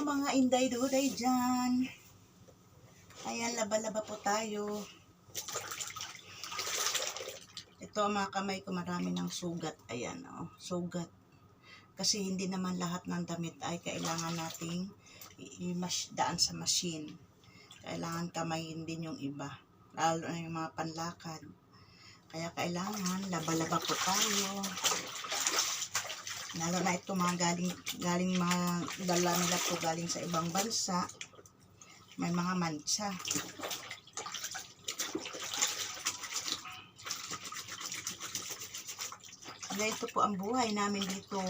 mga inday-duday dyan. Ayan, laba-laba po tayo. Ito mga kamay ko, marami ng sugat. Ayan, oh, sugat. Kasi hindi naman lahat ng damit ay kailangan nating daan sa machine. Kailangan kamayin din yung iba. Lalo na yung mga panlakad. Kaya kailangan laba-laba po tayo. Lalo na ito mga galing mga dala nila po galing sa ibang bansa. May mga mancha. Ito po ang buhay namin dito.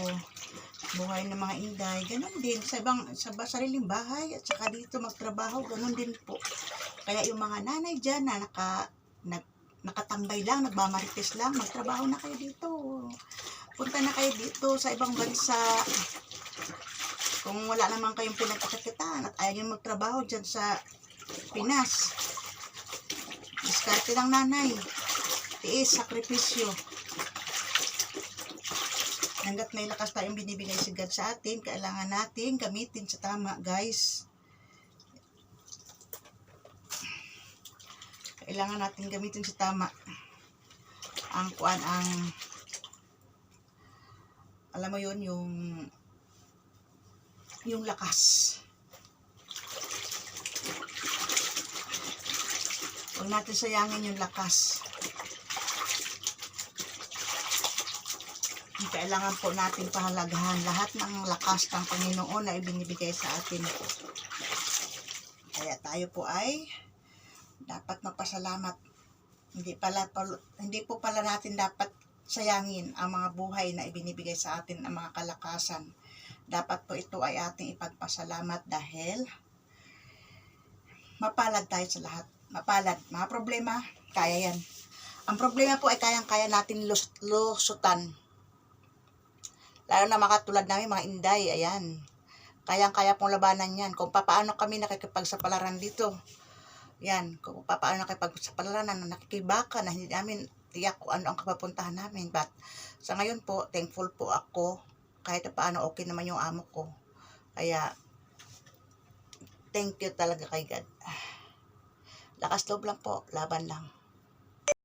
Buhay ng mga inday. Ganon din sa sariling bahay at saka dito magtrabaho. Ganon din po. Kaya yung mga nanay dyan na nakatambay lang, nagmamarites lang, magtrabaho na kayo dito. Punta na kayo dito sa ibang bansa. Kung wala naman kayong pinagkakakitaan at ayaw nyo magtrabaho dyan sa Pinas. Diskarte lang nanay. Tiis, sakripisyo. Hanggat may lakas tayong binibigay si God sa atin, kailangan natin gamitin sa tama, guys. Kailangan natin gamitin sa tama. Alam mo yun, yung lakas. Huwag natin sayangin yung lakas. Kailangan po natin pahalagahan lahat ng lakas ng Panginoon na ibinibigay sa atin. Kaya tayo po ay dapat magpasalamat. Hindi po pala natin dapat sayangin ang mga buhay na ibinibigay sa atin, ang mga kalakasan. Dapat po ito ay ating ipagpasalamat dahil mapalad tayo sa lahat. Mapalad. Mga problema, kaya yan. Ang problema po ay kayang-kaya natin lusutan. Lalo na mga tulad namin, mga inday, ayan. Kayang-kaya pong labanan yan. Kung paano kami nakikipagsapalaran dito. Yan, kung paano nakikipagsapalaran, nakikibaka na hindi namin tiyak kung ano ang kapapuntahan namin. But sa ngayon po, thankful po ako. Kahit paano okay naman yung amo ko. Kaya, thank you talaga kay God. Lakas loob lang po, laban lang.